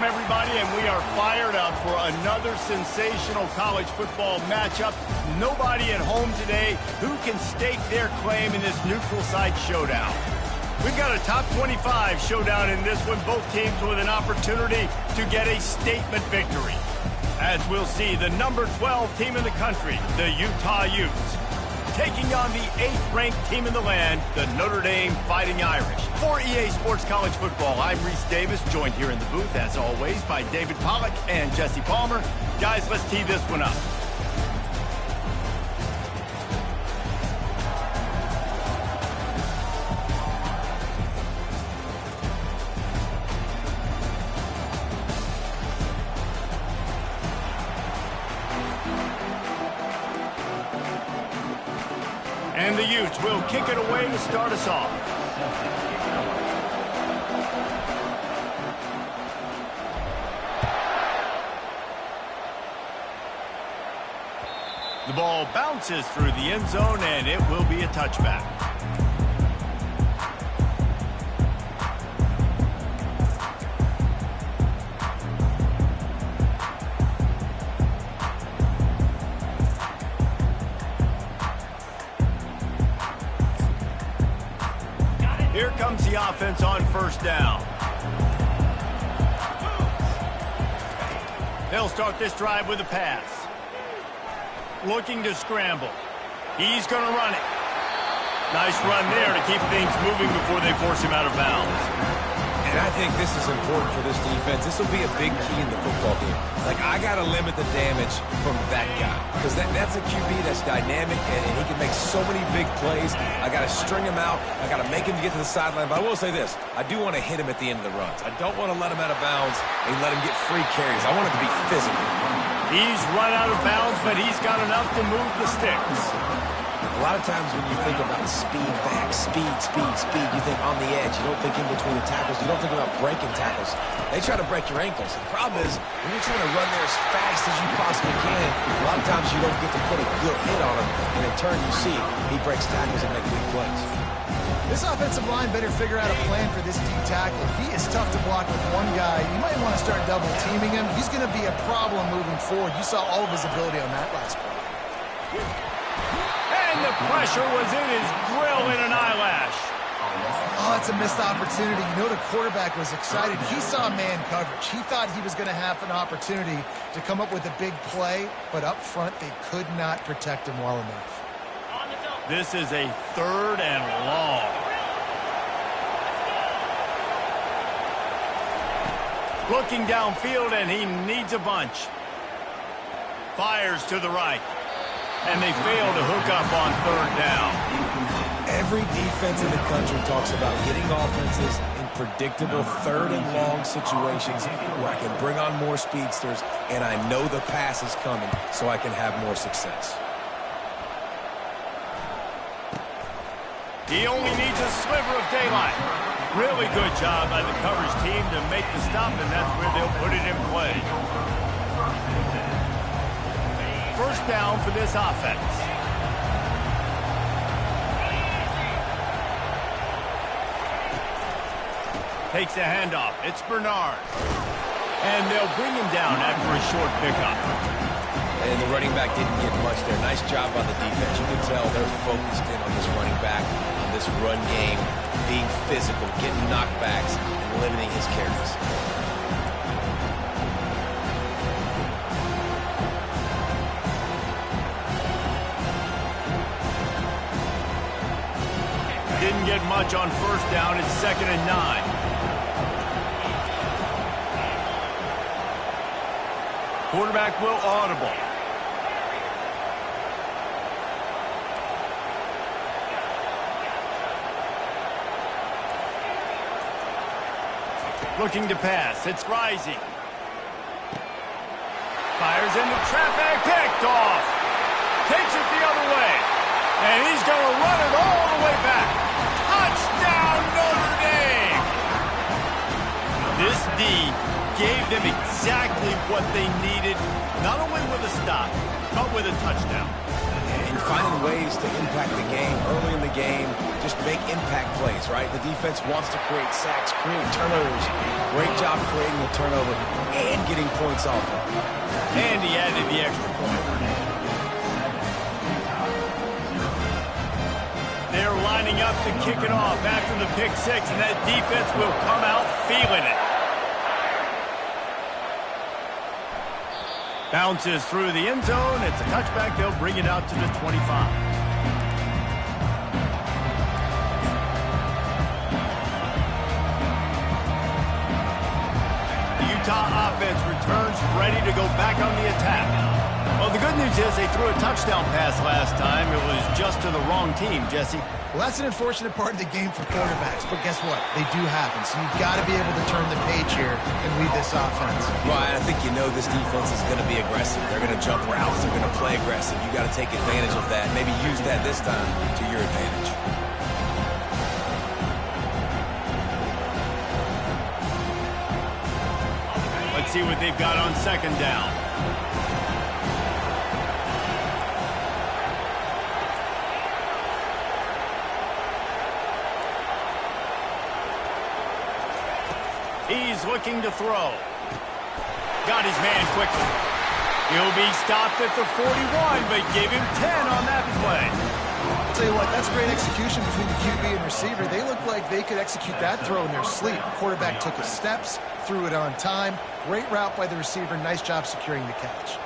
everybody, and we are fired up for another sensational college football matchup. Nobody at home today who can stake their claim in this neutral site showdown. We've got a top 25 showdown in this one, both teams with an opportunity to get a statement victory. As we'll see, the number 12 team in the country, the Utah Utes, taking on the 8th-ranked team in the land, the Notre Dame Fighting Irish. For EA Sports College Football, I'm Reese Davis, joined here in the booth, as always, by David Pollack and Jesse Palmer. Guys, let's tee this one up. And the Utes will kick it away to start us off. The ball bounces through the end zone, and it will be a touchback. Here comes the offense on first down. They'll start this drive with a pass. Looking to scramble. He's going to run it. Nice run there to keep things moving before they force him out of bounds. And I think this is important for this defense. This will be a big key in the football game. Like, I got to limit the damage from that guy. Because that's a QB that's dynamic, and he can make so many big plays. I got to string him out. I got to make him get to the sideline. But I will say this. I do want to hit him at the end of the runs. I don't want to let him out of bounds and let him get free carries. I want him to be physical. He's run out of bounds, but he's got enough to move the sticks. A lot of times when you think about speed back, speed, you think on the edge. You don't think in between the tackles. You don't think about breaking tackles. They try to break your ankles. The problem is, when you're trying to run there as fast as you possibly can, a lot of times you don't get to put a good hit on him. And in turn, you see he breaks tackles and makes big plays. This offensive line better figure out a plan for this deep tackle. He is tough to block with one guy. You might want to start double teaming him. He's going to be a problem moving forward. You saw all of his ability on that last play. And the pressure was in his grill in an eyelash. Oh, that's a missed opportunity. You know the quarterback was excited. He saw man coverage. He thought he was going to have an opportunity to come up with a big play, but up front they could not protect him well enough. This is a 3rd and long. Looking downfield, and he needs a bunch. Fires to the right. And they fail to hook up on 3rd down. Every defense in the country talks about getting offenses in predictable 3rd and long situations where I can bring on more speedsters, and I know the pass is coming, so I can have more success. He only needs a sliver of daylight. Really good job by the coverage team to make the stop, and that's where they'll put it in play. First down for this offense. Takes a handoff. It's Bernard. And they'll bring him down after a short pickup. And the running back didn't get much there. Nice job on the defense. You can tell they're focused in on this running back, on this run game, being physical, getting knockbacks, and limiting his carries. Didn't get much on first down. It's 2nd and 9. Quarterback will audible. Looking to pass. It's Rising. Fires into traffic. Picked off. Takes it the other way. And he's going to run it all the way back. Touchdown, Notre Dame! This D gave them exactly what they needed, not only with a stop, but with a touchdown. And finding ways to impact the game early in the game, just make impact plays, right? The defense wants to create sacks, create turnovers. Great job creating the turnover and getting points off of it. And he added the extra point. They're lining up to kick it off after the pick six, and that defense will come out feeling it. Bounces through the end zone. It's a touchback. They'll bring it out to the 25. The Utah offense returns ready to go back on the attack. Well, the good news is they threw a touchdown pass last time. It was just to the wrong team, Jesse. Well, that's an unfortunate part of the game for quarterbacks, but guess what? They do happen, so you've got to be able to turn the page here and lead this offense. Ryan, I think you know this defense is going to be aggressive. They're going to jump routes. They're going to play aggressive. You got to take advantage of that. Maybe use that this time to your advantage. Let's see what they've got on second down. He's looking to throw. Got his man quickly. He'll be stopped at the 41, but gave him 10 on that play. I'll tell you what, that's great execution between the QB and receiver. They look like they could execute that throw in their sleep. The quarterback took his steps, threw it on time. Great route by the receiver. Nice job securing the catch.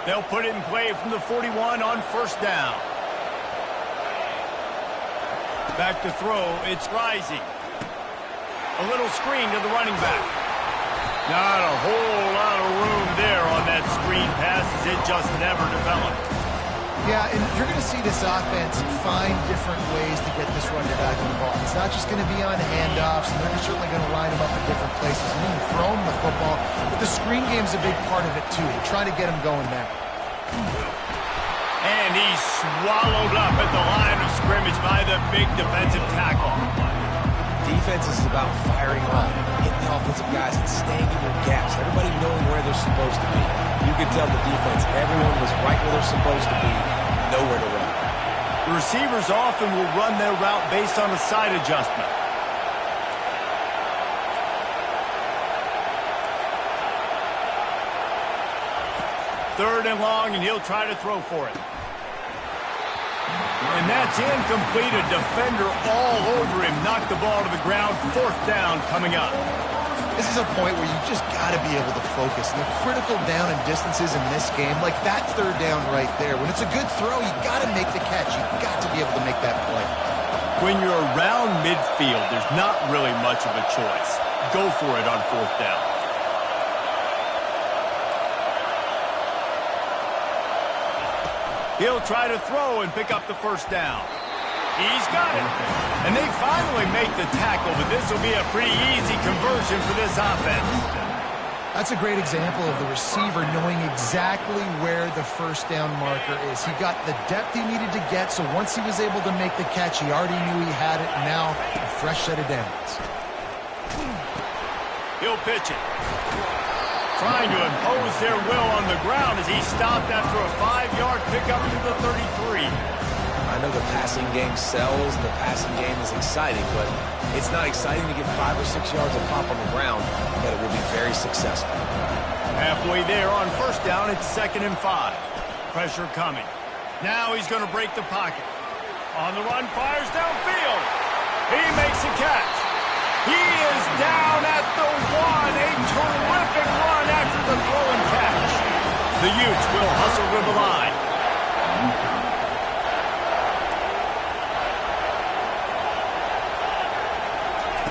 They'll put it in play from the 41 on first down. Back to throw, it's Rising. A little screen to the running back. Not a whole lot of room there on that screen pass as it just never developed. Yeah, and you're going to see this offense find different ways to get this running back involved. It's not just going to be on handoffs, and they're certainly going to line them up in different places. And then throw them the football, but the screen game's a big part of it too. They try to get them going there. And he's swallowed up at the line of scrimmage by the big defensive tackle. Defense is about firing off, hitting the offensive guys, and staying in their gaps. Everybody knowing where they're supposed to be. You can tell the defense, everyone was right where they're supposed to be, nowhere to run. The receivers often will run their route based on a side adjustment. Third and long, and he'll try to throw for it. And that's incomplete. A defender all over him. Knocked the ball to the ground. Fourth down coming up. This is a point where you just got to be able to focus. And the critical down and distances in this game, like that third down right there, when it's a good throw, you got to make the catch. You got to be able to make that play. When you're around midfield, there's not really much of a choice. Go for it on fourth down. He'll try to throw and pick up the first down. He's got it. And they finally make the tackle, but this will be a pretty easy conversion for this offense. That's a great example of the receiver knowing exactly where the first down marker is. He got the depth he needed to get, so once he was able to make the catch, he already knew he had it. Now, a fresh set of downs. He'll pitch it. Trying to impose their will on the ground as he stopped after a 5-yard pickup to the 33. I know the passing game sells and the passing game is exciting, but it's not exciting to get 5 or 6 yards of pop on the ground, but it will be very successful. Halfway there on first down, it's 2nd and 5. Pressure coming. Now he's going to break the pocket. On the run, fires downfield. He makes a catch. He is down at the 1. A terrific run after the throw and catch. The Utes will hustle to the line.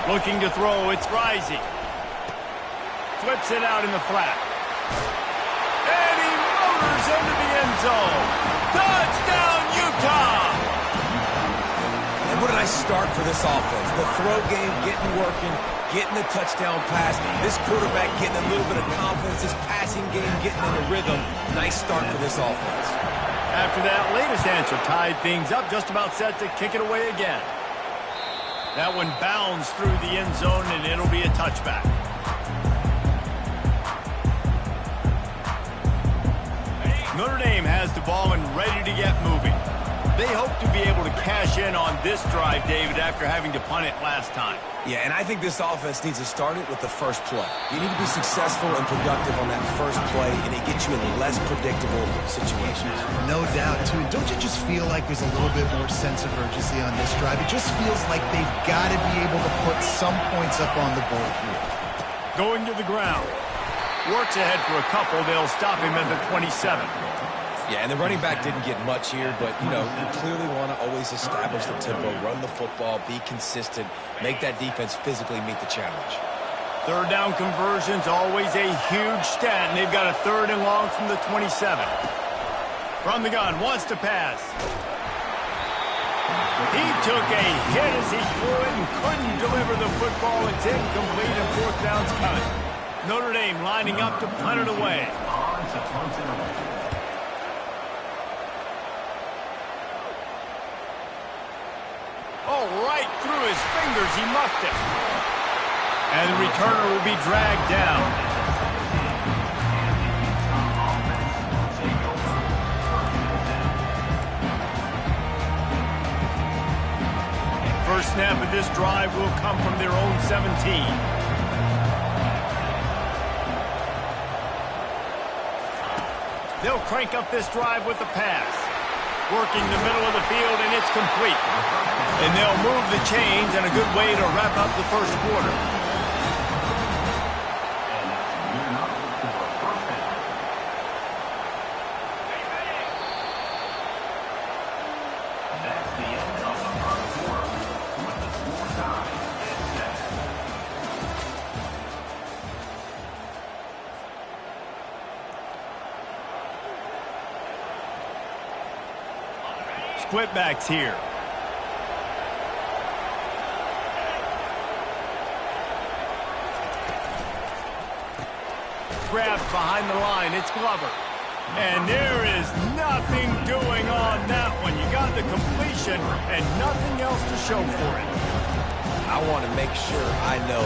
Looking to throw, it's Rising. Flips it out in the flat. And he motors into the end zone. Touchdown, Utah! And what did I start for this offense? The throw game getting working, getting the touchdown pass. This quarterback getting a little bit of confidence. This passing game getting in a rhythm. Nice start for this offense. After that latest answer tied things up, just about set to kick it away again. That one bounds through the end zone, and it'll be a touchback. Notre Dame has the ball and ready to get moving. They hope to be able to cash in on this drive, David, after having to punt it last time. Yeah, and I think this offense needs to start it with the first play. You need to be successful and productive on that first play, and it gets you in less predictable situations. No doubt, too. And don't you just feel like there's a little bit more sense of urgency on this drive? It just feels like they've got to be able to put some points up on the board here. Going to the ground. Works ahead for a couple. They'll stop him at the 27. Yeah, and the running back didn't get much here, but, you clearly want to always establish the tempo, run the football, be consistent, make that defense physically meet the challenge. Third down conversion's always a huge stat, and they've got a 3rd and long from the 27. From the gun, wants to pass. He took a hit as he threw it and couldn't deliver the football. It's incomplete and 4th down's coming. Notre Dame lining up to punt it away. Oh, right through his fingers, he muffed it. And the returner will be dragged down. First snap of this drive will come from their own 17. They'll crank up this drive with the pass. Working the middle of the field, and it's complete. And they'll move the chains, and a good way to wrap up the first quarter. Split backs here. Grabbed behind the line. It's Glover. And there is nothing doing on that one. You got the completion and nothing else to show for it. I want to make sure I know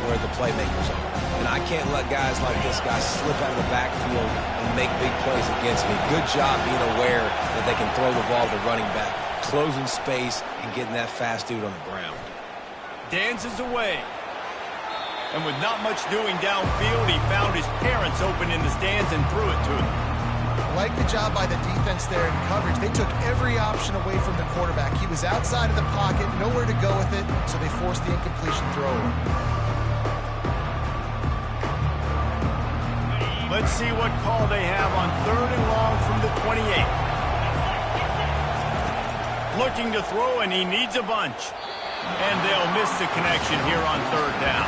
where the playmakers are. And I can't let guys like this guy slip out of the backfield and make big plays against me. Good job being aware that they can throw the ball to running back, closing space, and getting that fast dude on the ground. Dances away. And with not much doing downfield, he found his parents open in the stands and threw it to them. Like the job by the defense there in coverage. They took every option away from the quarterback. He was outside of the pocket, nowhere to go with it, so they forced the incompletion throw. Let's see what call they have on 3rd and long from the 28. Looking to throw, and he needs a bunch. And they'll miss the connection here on 3rd down.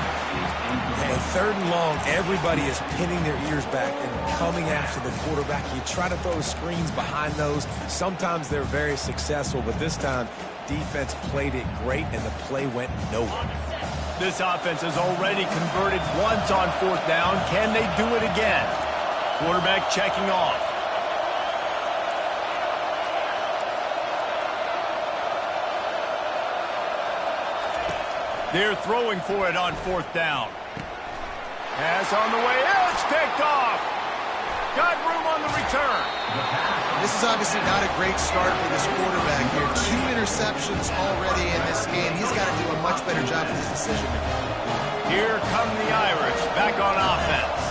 And 3rd and long, everybody is pinning their ears back and coming after the quarterback. You try to throw screens behind those. Sometimes they're very successful, but this time, defense played it great, and the play went nowhere. This offense has already converted once on 4th down. Can they do it again? Quarterback checking off. They're throwing for it on 4th down. Pass on the way. It's picked off. Got room on the return. This is obviously not a great start for this quarterback here. 2 interceptions already in this game. He's got to do a much better job with his decision. Here come the Irish back on offense.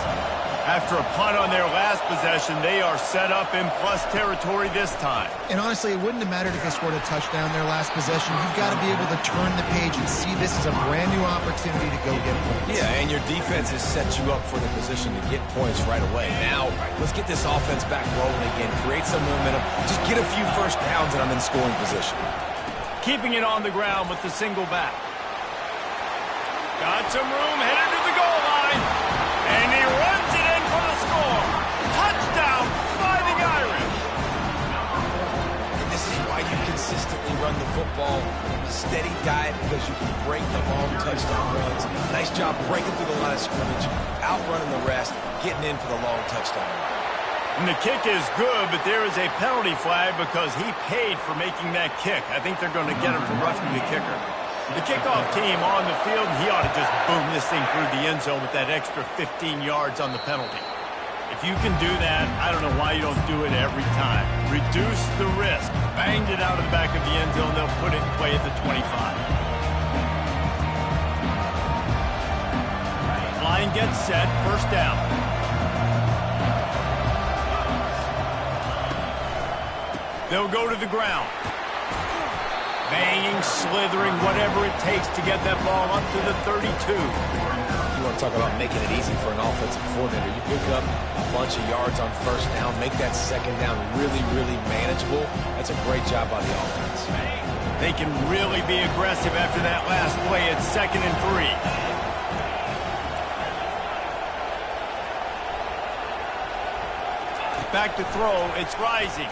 After a punt on their last possession, they are set up in plus territory this time. And honestly, it wouldn't have mattered if they scored a touchdown their last possession. You've got to be able to turn the page and see this as a brand new opportunity to go get points. Yeah, and your defense has set you up for the position to get points right away. Now, let's get this offense back rolling again, create some momentum, just get a few first downs, and I'm in scoring position. Keeping it on the ground with the single back. Got some room, headed to the goal line. And he runs it in for the score. Touchdown, Fighting Irish. And this is why you consistently run the football. A steady diet because you can break the long touchdown runs. Nice job breaking through the line of scrimmage, outrunning the rest, getting in for the long touchdown. And the kick is good, but there is a penalty flag because he paid for making that kick. I think they're going to get him for roughing the kicker. The kickoff team on the field, he ought to just boom this thing through the end zone with that extra 15 yards on the penalty. If you can do that, I don't know why you don't do it every time. Reduce the risk. Banged it out of the back of the end zone. They'll put it in play at the 25. Line gets set. First down. They'll go to the ground. Banging, slithering, whatever it takes to get that ball up to the 32. You want to talk about making it easy for an offensive coordinator. You pick up a bunch of yards on first down, make that second down really, really manageable. That's a great job by the offense. They can really be aggressive after that last play at 2nd and 3. Back to throw. It's Rising.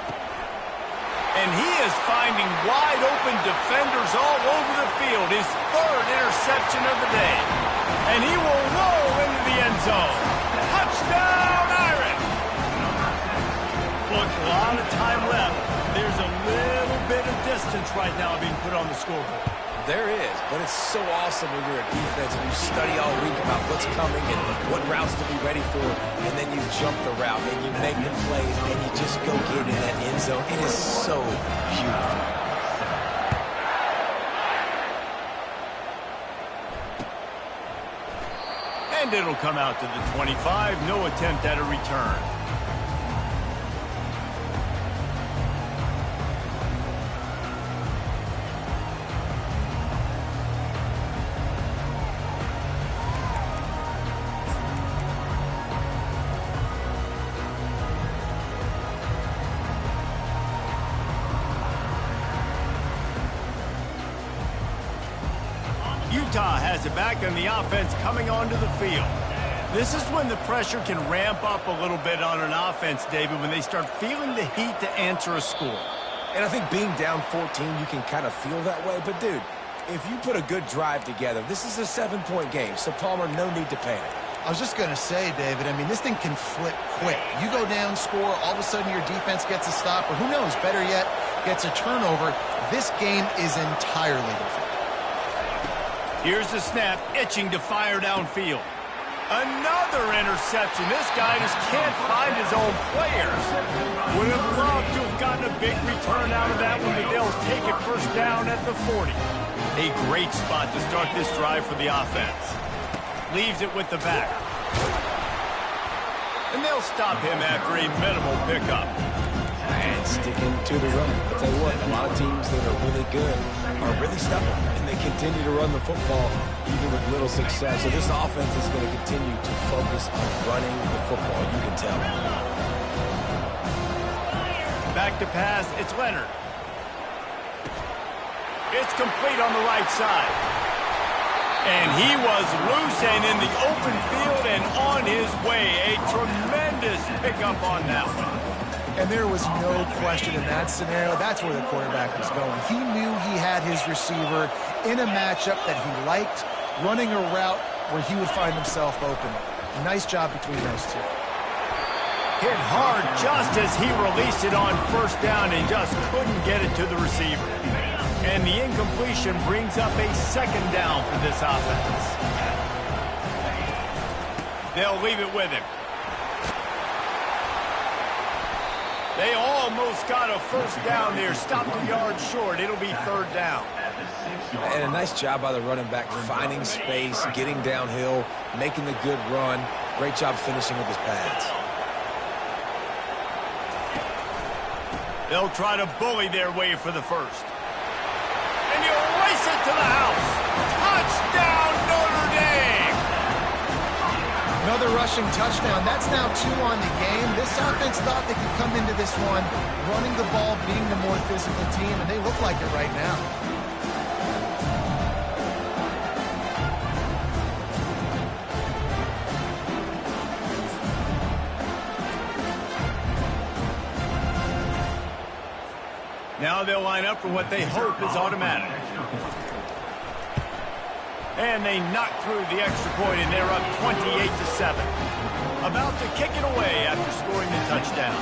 And he is finding wide-open defenders all over the field. His 3rd interception of the day. And he will roll into the end zone. Touchdown, Irish! Look, a lot of time left. There's a little bit of distance right now being put on the scoreboard. There is, but it's so awesome when you're a defense and you study all week about what's coming and what routes to be ready for, and then you jump the route and you make the plays and you just go get it in that end zone. It is so beautiful. And it'll come out to the 25. No attempt at a return. Utah has it back, and the offense coming onto the field. This is when the pressure can ramp up a little bit on an offense, David, when they start feeling the heat to answer a score. And I think being down 14, you can kind of feel that way. But, dude, if you put a good drive together, this is a 7-point game. So, Palmer, no need to panic. I was just going to say, David, I mean, this thing can flip quick. You go down, score, all of a sudden your defense gets a stop, or who knows, better yet, gets a turnover. This game is entirely different. Here's the snap, itching to fire downfield. Another interception. This guy just can't find his own players. Would have loved to have gotten a big return out of that one, but they'll take it first down at the 40. A great spot to start this drive for the offense. Leaves it with the back. And they'll stop him after a minimal pickup. And sticking to the run. I'll tell you what, a lot of teams that are really good are really stubborn, and they continue to run the football even with little success. So this offense is going to continue to focus on running the football, you can tell. Back to pass, it's Leonard. It's complete on the right side. And he was loose and in the open field and on his way. A tremendous pickup on that one. And there was no question in that scenario. That's where the quarterback was going. He knew he had his receiver in a matchup that he liked, running a route where he would find himself open. Nice job between those two. Hit hard just as he released it on first down and just couldn't get it to the receiver. And the incompletion brings up a second down for this offense. They'll leave it with him. They almost got a first down there. Stopped a yard short. It'll be third down. And a nice job by the running back, finding space, getting downhill, making the good run. Great job finishing with his pads. They'll try to bully their way for the first. And he'll race it to the house. Touchdown, Notre Dame! Another rushing touchdown. That's now 2 on the game. This offense thought they could come into this one running the ball, being the more physical team, and they look like it right now. Now they'll line up for what they hope is automatic. And they knock through the extra point, and they're up 28-7. About to kick it away after scoring the touchdown.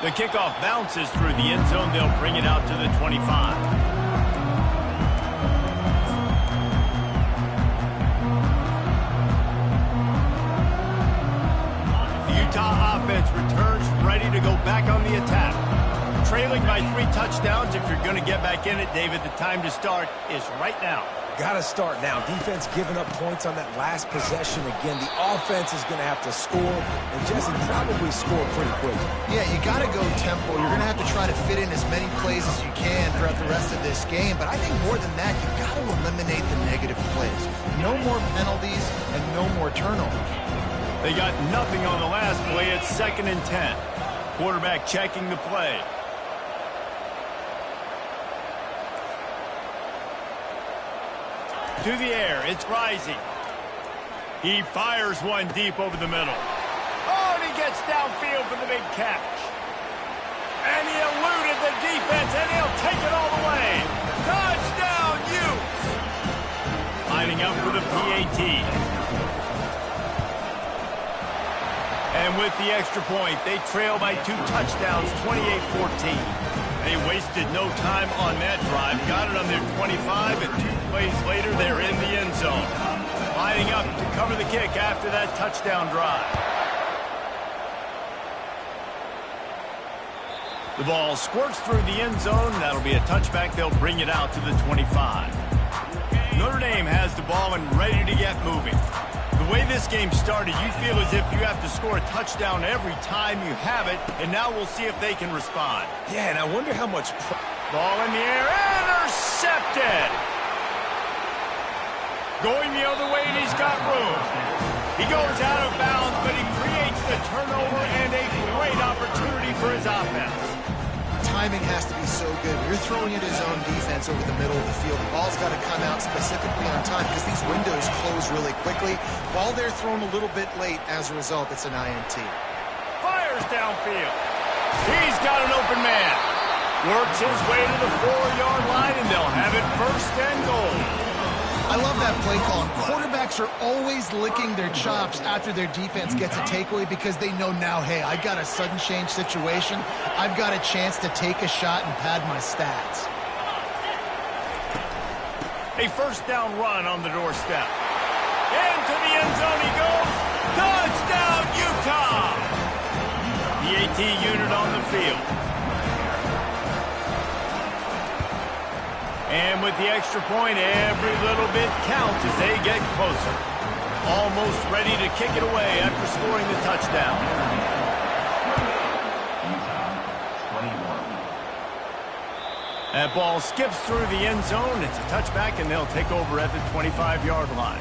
The kickoff bounces through the end zone. They'll bring it out to the 25. Utah offense returns ready to go back on the attack. Trailing by 3 touchdowns. If you're going to get back in it, David, the time to start is right now. Got to start now. Defense giving up points on that last possession. Again, the offense is going to have to score, and Jesse, probably score pretty quick. Yeah, you got to go tempo. You're going to have to try to fit in as many plays as you can throughout the rest of this game. But I think more than that, you got to eliminate the negative plays. No more penalties and no more turnovers. They got nothing on the last play. It's 2nd and 10. Quarterback checking the play. To the air, it's Rising. He fires one deep over the middle. Oh, and he gets downfield for the big catch. And he eluded the defense, and he'll take it all the way. Touchdown, Utes! Lining up for the PAT. And with the extra point, they trail by 2 touchdowns, 28-14. They wasted no time on that drive. Got it on their 25, and 2 plays later, they're in the end zone. Lining up to cover the kick after that touchdown drive. The ball squirts through the end zone. That'll be a touchback. They'll bring it out to the 25. Notre Dame has the ball and ready to get moving. The way this game started, you feel as if you have to score a touchdown every time you have it, and now we'll see if they can respond. Yeah, and I wonder how much... Ball in the air, intercepted! Going the other way, and he's got room. He goes out of bounds, but he creates the turnover and a great opportunity for his offense. Timing has to be so good. You're throwing at his own defense over the middle of the field. The ball's got to come out specifically on time because these windows close really quickly. Ball there thrown a little bit late. As a result, it's an INT. Fires downfield. He's got an open man. Works his way to the 4-yard line, and they'll have it 1st and goal. I love that play call. Quarterbacks are always licking their chops after their defense gets a takeaway because they know now, hey, I got a sudden change situation. I've got a chance to take a shot and pad my stats. A 1st down run on the doorstep. Into the end zone he goes. Touchdown, Utah! The AT unit on the field. And with the extra point, every little bit counts as they get closer. Almost ready to kick it away after scoring the touchdown. That ball skips through the end zone. It's a touchback, and they'll take over at the 25-yard line.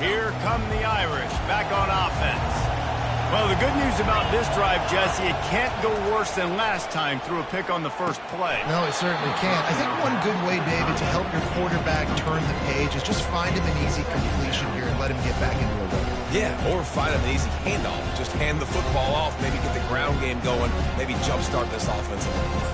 Here come the Irish back on offense. Well, the good news about this drive, Jesse, it can't go worse than last time through a pick on the first play. No, it certainly can't. I think one good way, David, to help your quarterback turn the page is just find him an easy completion here and let him get back into a rhythm. Yeah, or find him an easy handoff. Just hand the football off, maybe get the ground game going, maybe jumpstart this offense a little bit.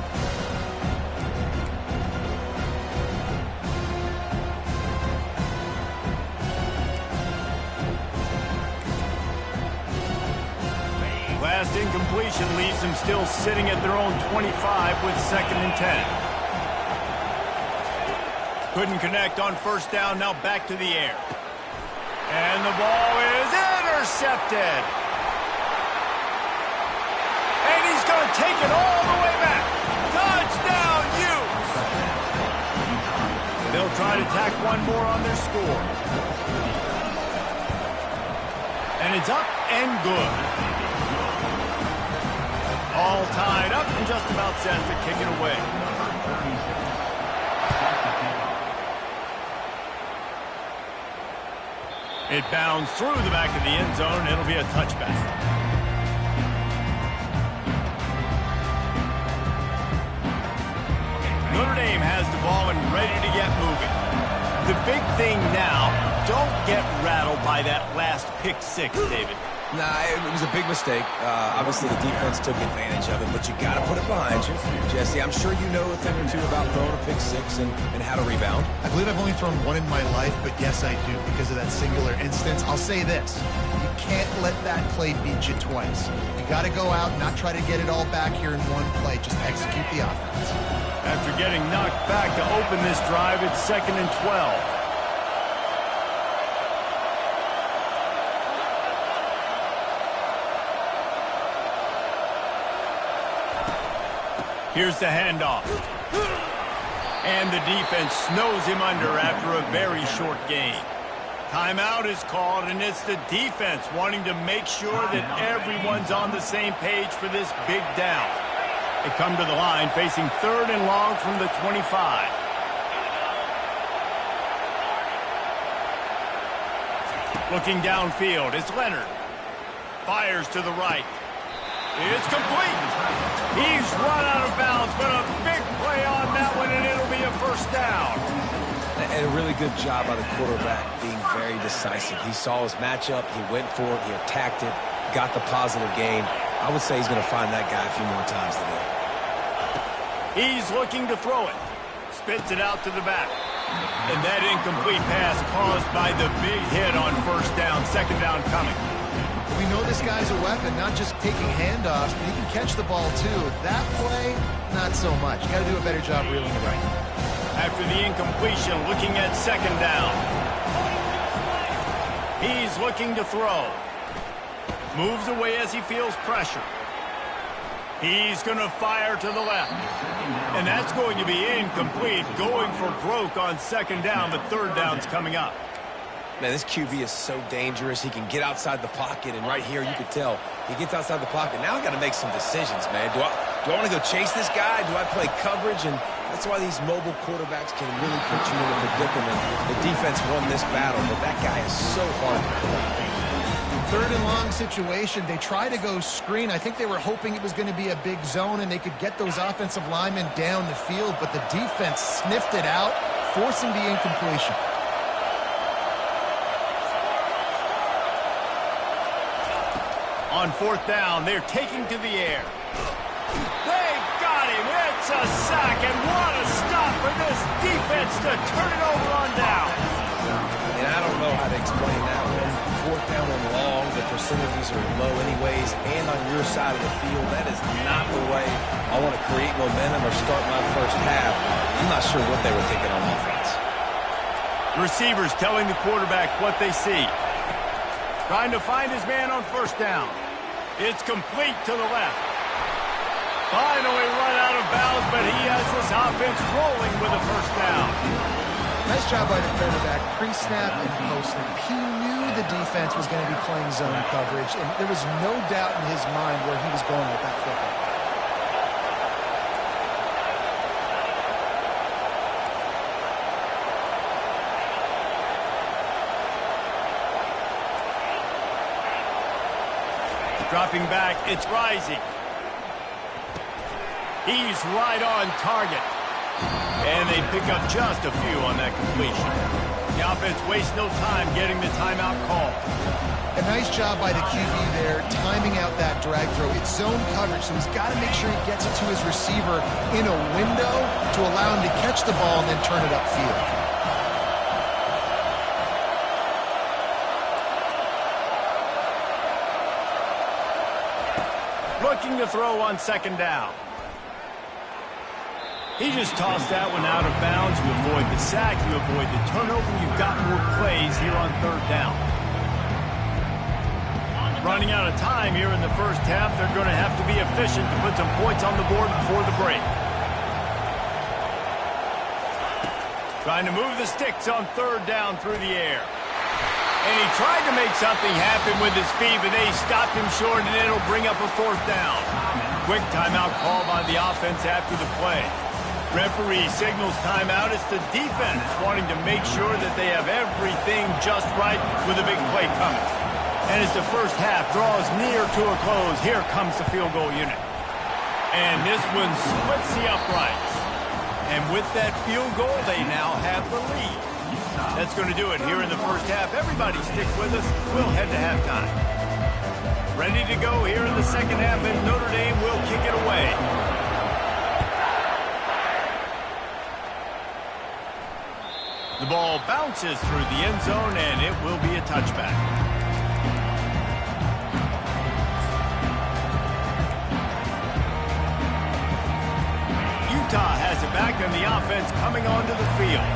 Last incompletion leaves them still sitting at their own 25 with 2nd and 10. Couldn't connect on 1st down, now back to the air. And the ball is intercepted. And he's going to take it all the way back. Touchdown, Utes! They'll try to tack one more on their score. And it's up and good. All tied up and just about set to kick it away. It bounds through the back of the end zone. It'll be a touchback. Notre Dame has the ball and ready to get moving. The big thing now, don't get rattled by that last pick six, David. Nah, it was a big mistake. Obviously, the defense took advantage of it, but you got to put it behind you. Jesse, I'm sure you know a thing or two about throwing a pick six and how to rebound. I believe I've only thrown one in my life, but yes, I do because of that singular instance. I'll say this. You can't let that play beat you twice. You got to go out and not try to get it all back here in one play. Just execute the offense. After getting knocked back to open this drive, it's 2nd and 12. Here's the handoff. And the defense snows him under after a very short gain. Timeout is called, and it's the defense wanting to make sure that everyone's on the same page for this big down. They come to the line facing 3rd and long from the 25. Looking downfield, it's Leonard. Fires to the right. It's complete. He's run out of bounds, but a big play on that one, and it'll be a first down. And a really good job by the quarterback being very decisive. He saw his matchup, he went for it, he attacked it, got the positive gain. I would say he's going to find that guy a few more times today. He's looking to throw it. Spits it out to the back. And that incomplete pass caused by the big hit on first down. Second down coming. We know this guy's a weapon, not just taking handoffs, but he can catch the ball too. That play, not so much. You got to do a better job reeling it right. After the incompletion, looking at second down. He's looking to throw. Moves away as he feels pressure. He's going to fire to the left. And that's going to be incomplete. Going for broke on second down, but third down's coming up. Man, this QB is so dangerous. He can get outside the pocket, and right here you could tell he gets outside the pocket. Now I got to make some decisions, man. Do I want to go chase this guy? Do I play coverage? And that's why these mobile quarterbacks can really put you in a predicament. The defense won this battle, but that guy is so hard to play. 3rd and long situation. They try to go screen. I think they were hoping it was going to be a big zone and they could get those offensive linemen down the field, but the defense sniffed it out, forcing the incompletion. On 4th down, they're taking to the air. They got him. It's a sack, and what a stop for this defense to turn it over on down. And I don't know how to explain that one. 4th down and long, the percentages are low anyways, and on your side of the field, that is not the way I want to create momentum or start my first half. I'm not sure what they were thinking on offense. Receivers telling the quarterback what they see. Trying to find his man on first down. It's complete to the left. Finally run out of bounds, but he has this offense rolling with a first down. Nice job by the quarterback, pre-snap and post-snap. He knew the defense was going to be playing zone coverage, and there was no doubt in his mind where he was going with that football. Dropping back, it's Rising. He's right on target. And they pick up just a few on that completion. The offense wastes no time getting the timeout call. A nice job by the QB there, timing out that drag throw. It's zone coverage, so he's got to make sure he gets it to his receiver in a window to allow him to catch the ball and then turn it upfield. Looking to throw on second down. He just tossed that one out of bounds. You avoid the sack, you avoid the turnover. You've got more plays here on third down. Running out of time here in the first half. They're going to have to be efficient to put some points on the board before the break. Trying to move the sticks on third down through the air. And he tried to make something happen with his feet, but they stopped him short, and it'll bring up a fourth down. Quick timeout call by the offense after the play. Referee signals timeout. It's the defense wanting to make sure that they have everything just right with a big play coming. And as the first half draws near to a close, here comes the field goal unit. And this one splits the uprights. And with that field goal, they now have the lead. That's going to do it here in the first half. Everybody stick with us. We'll head to halftime. Ready to go here in the second half, and Notre Dame will kick it away. The ball bounces through the end zone, and it will be a touchback. Utah has it back, and the offense coming onto the field.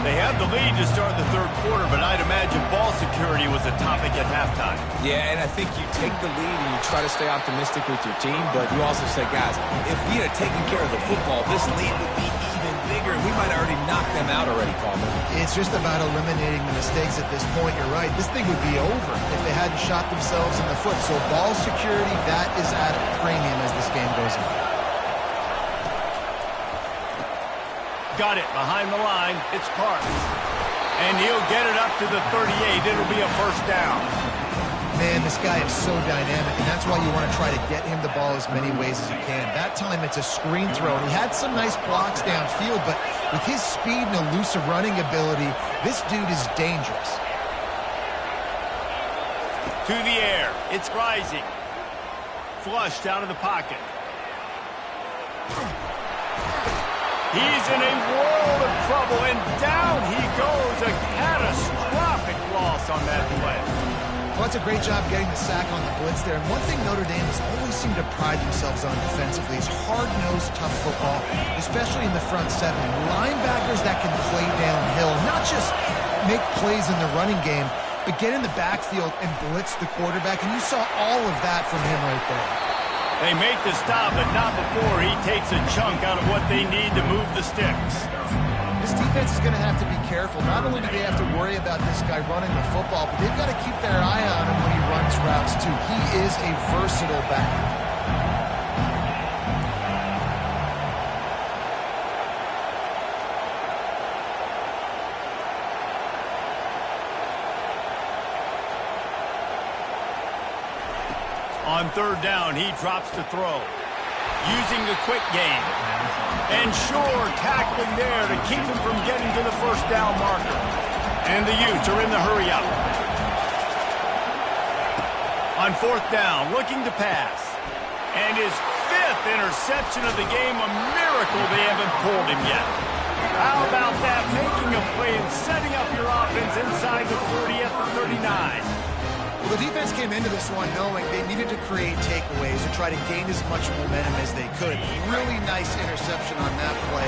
They have the lead to start the third quarter, but I'd imagine ball security was a topic at halftime. Yeah, and I think you take the lead and you try to stay optimistic with your team, but you also say, guys, if we had taken care of the football, this lead would be even bigger, and we might have already knocked them out already, Coleman. It's just about eliminating the mistakes at this point. You're right. This thing would be over if they hadn't shot themselves in the foot. So ball security, that is at a premium as this game goes on. Got it behind the line. It's Parks. And he'll get it up to the 38. It'll be a first down. Man, this guy is so dynamic, and that's why you want to try to get him the ball as many ways as you can. That time it's a screen throw. He had some nice blocks downfield, but with his speed and elusive running ability, this dude is dangerous. To the air. It's rising. Flushed out of the pocket. He's in a world of trouble, and down he goes. A catastrophic loss on that play. Well, that's a great job getting the sack on the blitz there. And one thing Notre Dame has always seemed to pride themselves on defensively is hard-nosed, tough football, especially in the front seven. Linebackers that can play downhill, not just make plays in the running game, but get in the backfield and blitz the quarterback. And you saw all of that from him right there. They make the stop, but not before he takes a chunk out of what they need to move the sticks. This defense is going to have to be careful. Not only do they have to worry about this guy running the football, but they've got to keep their eye on him when he runs routes, too. He is a versatile back. On third down, he drops to throw. Using the quick game. And Shore tackling there to keep him from getting to the first down marker. And the Utes are in the hurry up. On fourth down, looking to pass. And his fifth interception of the game, a miracle they haven't pulled him yet. How about that? Making a play and setting up your offense inside the 30 at the 39. Well, the defense came into this one knowing they needed to create takeaways to try to gain as much momentum as they could. Really nice interception on that play.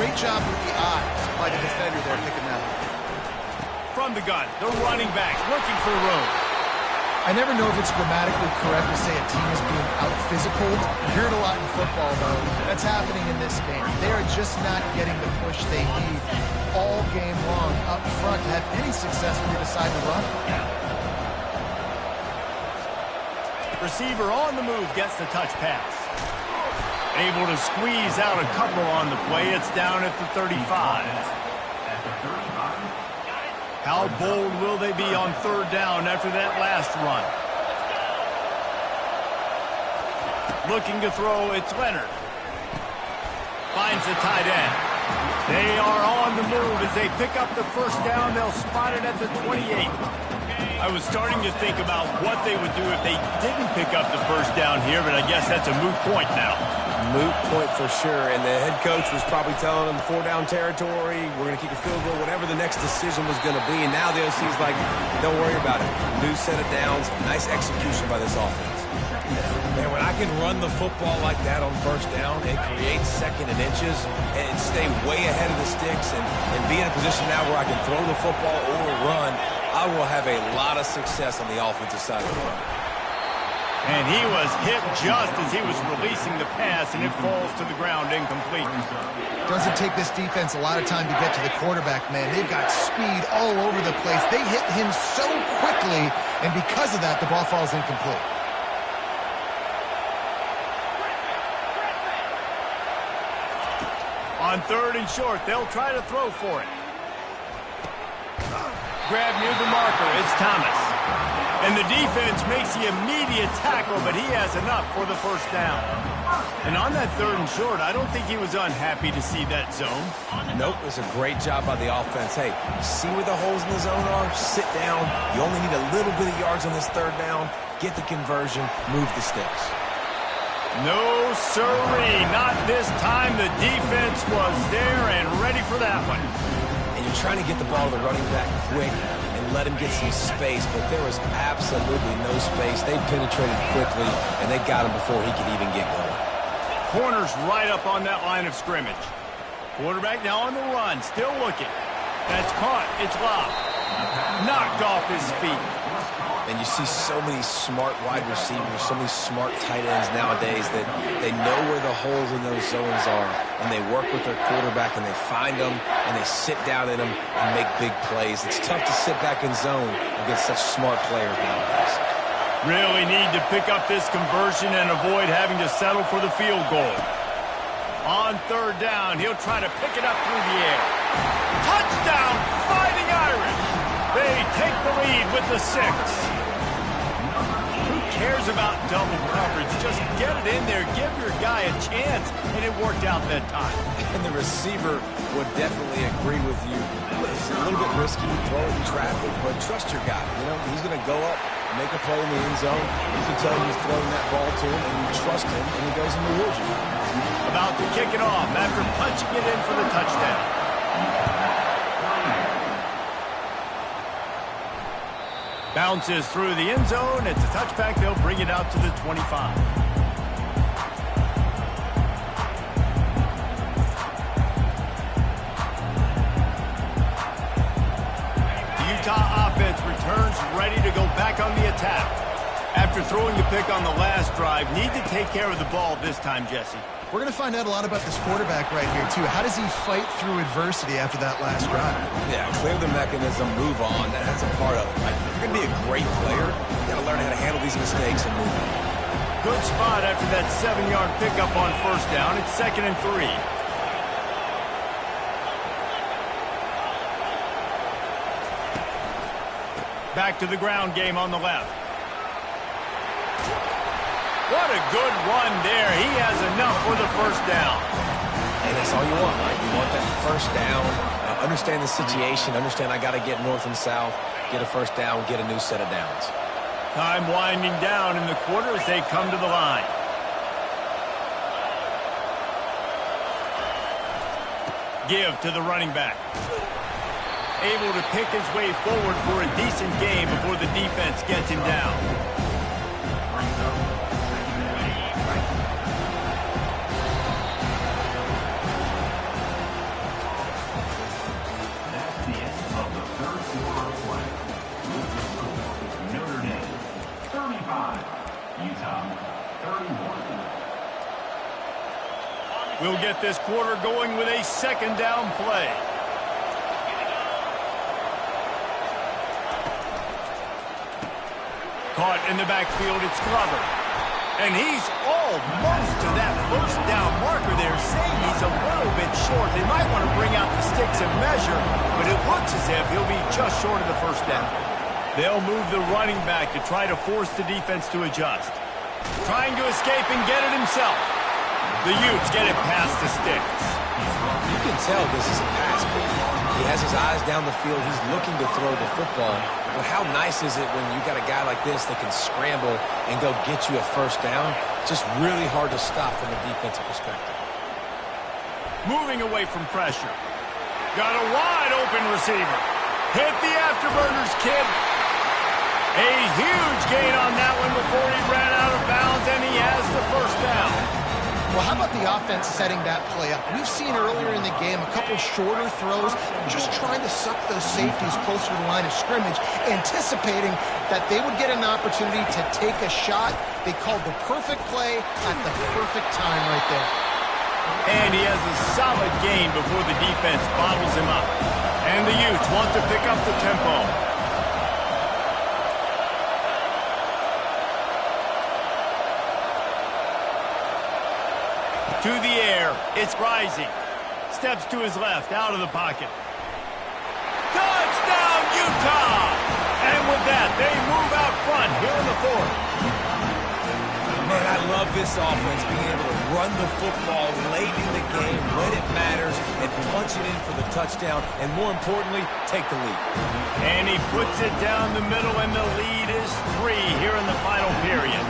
Great job with the eyes by the defender there picking that up. From the gun, the running back looking for room. I never know if it's grammatically correct to say a team is being out-physical. You hear it a lot in football, though. That's happening in this game. They are just not getting the push they need all game long up front to have any success when they decide to run. Receiver on the move gets the touch pass. Able to squeeze out a couple on the play. It's down at the 35. How bold will they be on third down after that last run? Looking to throw, it's Leonard. Finds the tight end. They are on the move as they pick up the first down. They'll spot it at the 28. I was starting to think about what they would do if they didn't pick up the first down here, but I guess that's a moot point now. Moot point for sure, and the head coach was probably telling them 4-down territory, we're going to kick a field goal, whatever the next decision was going to be, and now the OC's like, don't worry about it. New set of downs, nice execution by this offense. Man, when I can run the football like that on first down and create second and inches and stay way ahead of the sticks and be in a position now where I can throw the football or run, I will have a lot of success on the offensive side of the ball. And he was hit just as he was releasing the pass, and it falls to the ground incomplete. Doesn't take this defense a lot of time to get to the quarterback, man. They've got speed all over the place. They hit him so quickly, and because of that, the ball falls incomplete. On third and short, they'll try to throw for it. Grab near the marker, it's Thomas. And the defense makes the immediate tackle, but he has enough for the first down. And on that third and short, I don't think he was unhappy to see that zone. Nope, it was a great job by the offense. Hey, see where the holes in the zone are? Sit down. You only need a little bit of yards on this third down. Get the conversion, move the sticks. No, sirree, not this time. The defense was there and ready for that one. And you're trying to get the ball to the running back quick and let him get some space, but there was absolutely no space. They penetrated quickly, and they got him before he could even get going. Corner's right up on that line of scrimmage. Quarterback now on the run, still looking. That's caught. It's locked. Knocked off his feet. And you see so many smart wide receivers, so many smart tight ends nowadays that they know where the holes in those zones are, and they work with their quarterback, and they find them, and they sit down in them and make big plays. It's tough to sit back in zone against such smart players nowadays. Really need to pick up this conversion and avoid having to settle for the field goal. On third down, he'll try to pick it up through the air. Touchdown, Fighting Irish! They take the lead with the 6. Who cares about double coverage? Just get it in there, give your guy a chance, and it worked out that time. And the receiver would definitely agree with you. It's a little bit risky to throw it in traffic, but trust your guy. You know, he's going to go up, make a play in the end zone. You can tell he's throwing that ball to him, and you trust him, and he goes in the woods. About to kick it off after punching it in for the touchdown. Bounces through the end zone. It's a touchback. They'll bring it out to the 25. The Utah offense returns ready to go back on the attack. After throwing the pick on the last drive, need to take care of the ball this time, Jesse. We're going to find out a lot about this quarterback right here, too. How does he fight through adversity after that last drive? Yeah, clear the mechanism, move on. That's a part of it. Right? If you're going to be a great player, you got to learn how to handle these mistakes and move on. Good spot after that 7-yard pickup on first down. It's 2nd and 3. Back to the ground game on the left. What a good run there. He has enough for the first down. And that's all you want, right? You want that first down. Understand the situation. Understand I got to get north and south, get a first down, get a new set of downs. Time winding down in the quarter as they come to the line. Give to the running back. Able to pick his way forward for a decent game before the defense gets him down. We'll get this quarter going with a 2nd down play. Caught in the backfield, it's Glover. And he's almost to that first down marker there, saying he's a little bit short. They might want to bring out the sticks and measure, but it looks as if he'll be just short of the first down. They'll move the running back to try to force the defense to adjust. Trying to escape and get it himself. The Utes get it past the sticks. You can tell this is a pass play. He has his eyes down the field. He's looking to throw the football. But how nice is it when you got a guy like this that can scramble and go get you a first down? Just really hard to stop from a defensive perspective. Moving away from pressure. Got a wide open receiver. Hit the afterburners, kid. A huge gain on that one before he ran out of bounds, and he has the first down. Well, how about the offense setting that play up? We've seen earlier in the game a couple shorter throws, just trying to suck those safeties closer to the line of scrimmage, anticipating that they would get an opportunity to take a shot. They called the perfect play at the perfect time right there. And he has a solid gain before the defense bottles him up. And the Utes want to pick up the tempo. To the air, it's Rising. Steps to his left, out of the pocket. Touchdown, Utah! And with that, they move out front here in the 4th. Man, I love this offense, being able to run the football late in the game when it matters and punch it in for the touchdown, and more importantly, take the lead. And he puts it down the middle, and the lead is 3 here in the final period.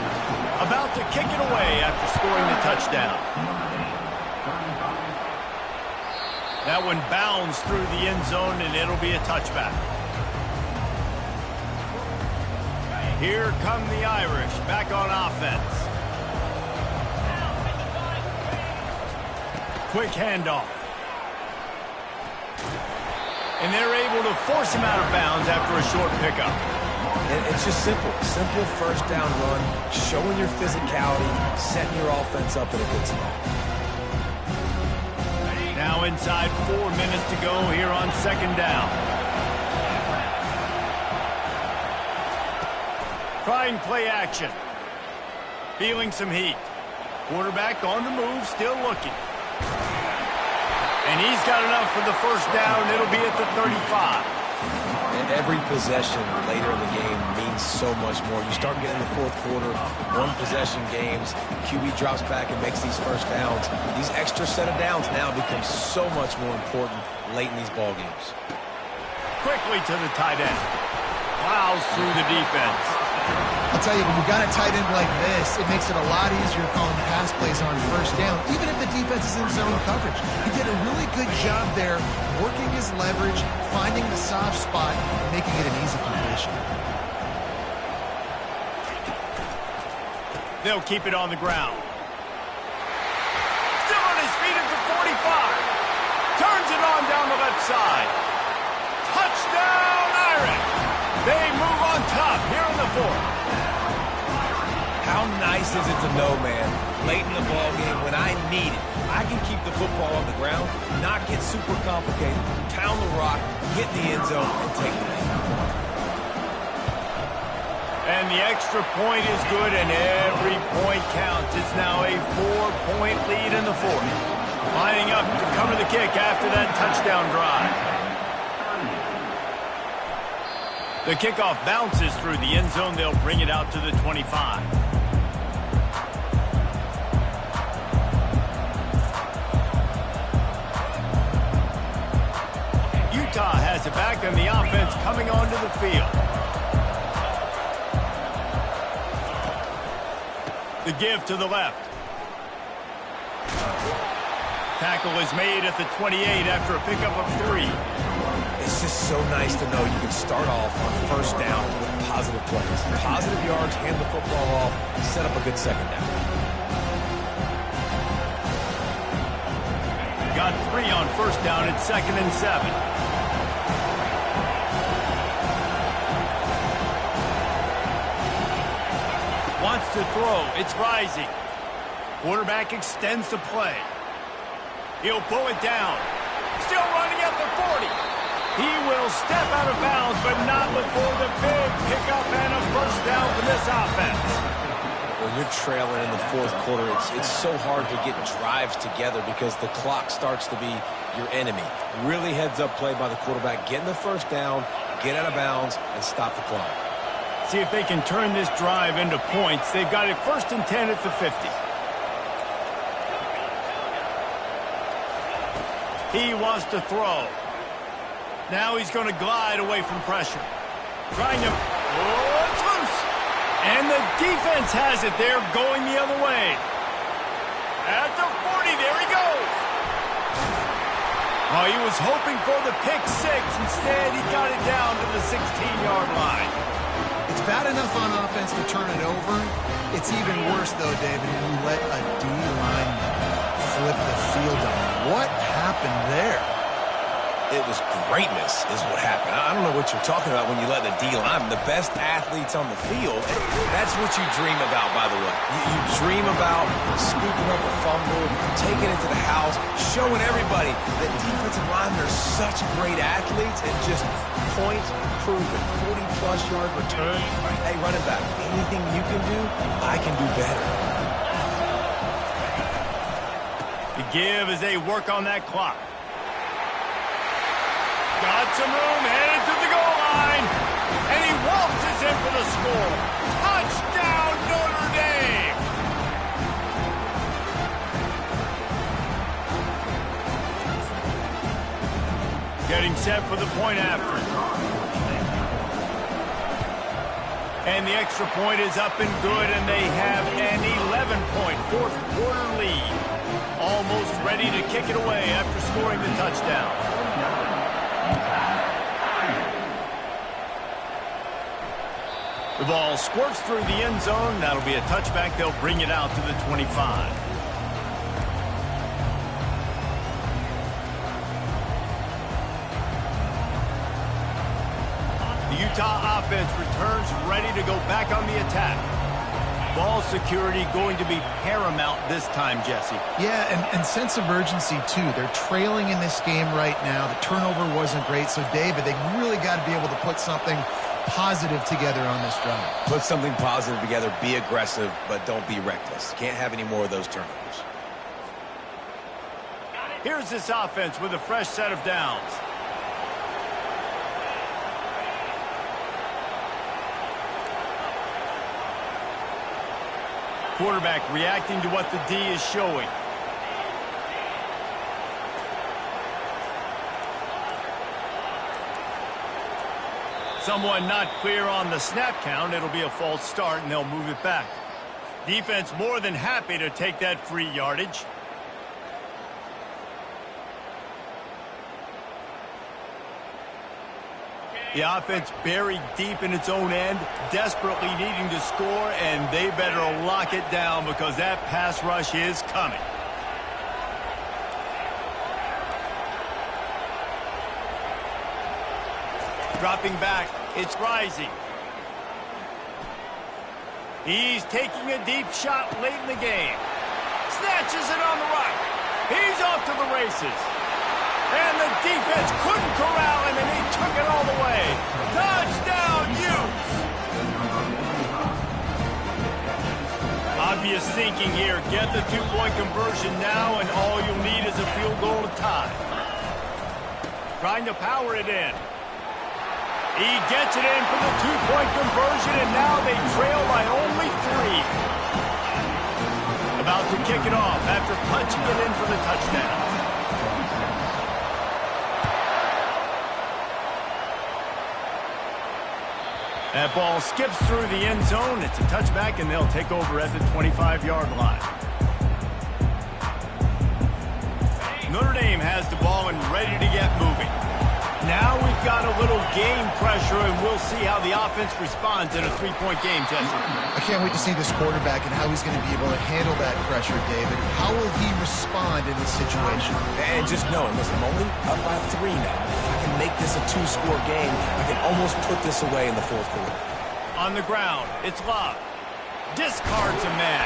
About to kick it away after scoring the touchdown. That one bounds through the end zone, and it'll be a touchback. Here come the Irish back on offense. Quick handoff. And they're able to force him out of bounds after a short pickup. And it's just simple. Simple first down run, showing your physicality, setting your offense up in a good spot. Now inside 4 minutes to go here on second down. Trying play action. Feeling some heat. Quarterback on the move, still looking. And he's got enough for the first down. It'll be at the 35. And every possession later in the game means so much more. You start getting the fourth quarter, one-possession games, QB drops back and makes these first downs. These extra set of downs now become so much more important late in these ball games. Quickly to the tight end. Plows through the defense. I'll tell you, when you've got a tight end like this, it makes it a lot easier calling pass plays on first down, even if the defense is in zone coverage. He did a really good job there, working his leverage, finding the soft spot, and making it an easy completion. They'll keep it on the ground. Still on his feet at the 45. Turns it on down the left side. Touchdown, Irish. They move on top here in the fourth. How nice is it to know, man, late in the ball game when I need it, I can keep the football on the ground, not get super complicated, pound the rock, get in the end zone, and take the lead. And the extra point is good, and every point counts. It's now a 4-point lead in the fourth. Lining up to cover the kick after that touchdown drive. The kickoff bounces through the end zone. They'll bring it out to the 25. Utah has it back, and the offense coming onto the field. The give to the left. Tackle is made at the 28 after a pickup of 3. It's just so nice to know you can start off on first down with positive plays. Positive yards, hand the football off, set up a good second down. Got 3 on first down at 2nd and 7. Wants to throw. It's rising. Quarterback extends the play. He'll pull it down. Still running at the 40. He will step out of bounds, but not before the big pickup and a first down for this offense. When you're trailing in the fourth quarter, it's so hard to get drives together because the clock starts to be your enemy. Really heads-up play by the quarterback. Getting the first down, get out of bounds, and stop the clock. See if they can turn this drive into points. They've got it 1st and 10 at the 50. He wants to throw. Now he's going to glide away from pressure. Trying to... Oh, it's loose. And the defense has it there, going the other way. At the 40, there he goes. Oh, he was hoping for the pick 6. Instead, he got it down to the 16-yard line. It's bad enough on offense to turn it over. It's even worse, though, David, when you let a D-line flip the field on. What happened there? It was greatness is what happened. I don't know what you're talking about when you let the D-line, the best athletes on the field. That's what you dream about, by the way. You dream about scooping up a fumble, taking it to the house, showing everybody that defensive linemen are such great athletes and just points proven. 40-plus yard return. Hey, running back, anything you can do, I can do better. The give as they work on that clock. Got some room, headed to the goal line. And he waltzes in for the score. Touchdown, Notre Dame! Getting set for the point after. And the extra point is up and good, and they have an 11-point fourth-quarter lead. Almost ready to kick it away after scoring the touchdown. The ball squirts through the end zone. That'll be a touchback. They'll bring it out to the 25. The Utah offense returns ready to go back on the attack. Ball security going to be paramount this time, Jesse. Yeah, and sense of urgency, too. They're trailing in this game right now. The turnover wasn't great. So, David, they really got to be able to put something positive together on this drive. Put something positive together. Be aggressive, but don't be reckless. Can't have any more of those turnovers. Here's this offense with a fresh set of downs. Quarterback reacting to what the D is showing. Someone not clear on the snap count. It'll be a false start, and they'll move it back. Defense more than happy to take that free yardage. The offense buried deep in its own end, desperately needing to score, and they better lock it down because that pass rush is coming. Dropping back, it's Rising. He's taking a deep shot late in the game. Snatches it on the right. He's off to the races. And the defense couldn't corral him, and he took it all the way. Touchdown, Utes! Obvious thinking here. Get the two-point conversion now, and all you'll need is a field goal to tie. Trying to power it in. He gets it in for the two-point conversion, and now they trail by only 3. About to kick it off after punching it in for the touchdown. That ball skips through the end zone. It's a touchback, and they'll take over at the 25-yard line. Notre Dame has the ball and ready to get moving. Now we've got a little game pressure, and we'll see how the offense responds in a 3-point game, Jesse. I can't wait to see this quarterback and how he's going to be able to handle that pressure, David. How will he respond in this situation? And just knowing, listen, I'm only up by 3 now. If I can make this a 2-score game, I can almost put this away in the fourth quarter. On the ground, it's Love. Discards a man.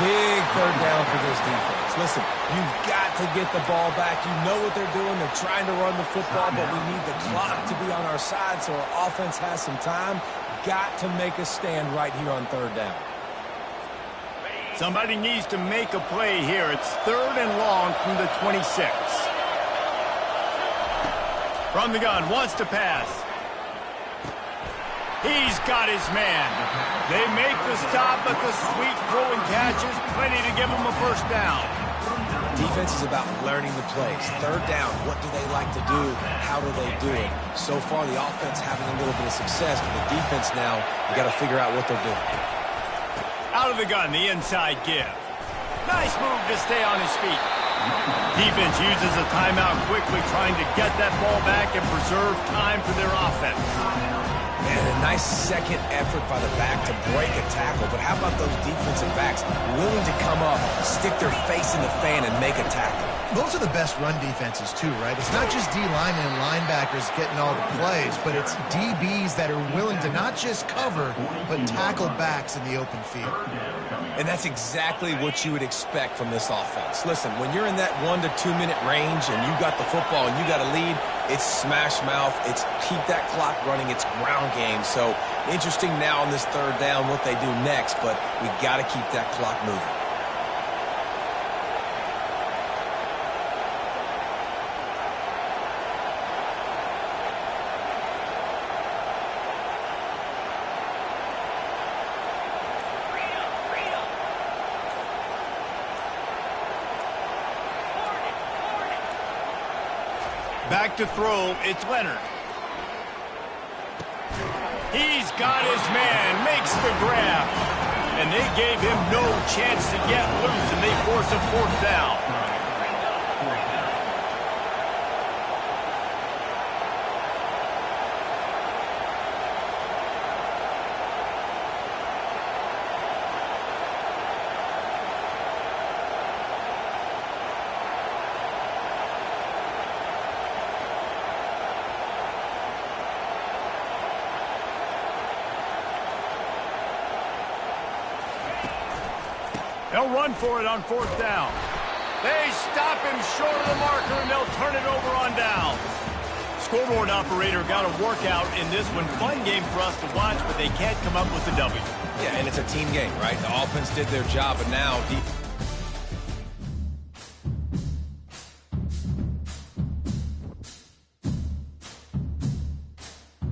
Big third down for this defense. Listen, you've got to get the ball back. You know what they're doing. They're trying to run the football, but we need the clock to be on our side so our offense has some time. Got to make a stand right here on third down. Somebody needs to make a play here. It's 3rd and long from the 26. From the gun, wants to pass. He's got his man. They make the stop, but the sweet throw and catch is plenty to give him a first down. Defense is about learning the plays. Third down, what do they like to do? How do they do it? So far, the offense having a little bit of success, but the defense now, you got to figure out what they're doing. Out of the gun, the inside give. Nice move to stay on his feet. Defense uses a timeout quickly, trying to get that ball back and preserve time for their offense. And a nice second effort by the back to break a tackle. But how about those defensive backs willing to come up, stick their face in the fan, and make a tackle? Those are the best run defenses, too, right? It's not just D-linemen and linebackers getting all the plays, but it's DBs that are willing to not just cover, but tackle backs in the open field. And that's exactly what you would expect from this offense. Listen, when you're in that 1 to 2 minute range and you got the football and you got a lead, it's smash mouth, it's keep that clock running, it's ground game. So interesting now on this third down what they do next, but we got to keep that clock moving. Back to throw, it's Leonard. He's got his man, makes the grab. And they gave him no chance to get loose, and they force a 4th down. They'll run for it on 4th down. They stop him short of the marker, and they'll turn it over on down. Scoreboard operator got a workout in this one. Fun game for us to watch, but they can't come up with the W. Yeah, and it's a team game, right? The offense did their job, but now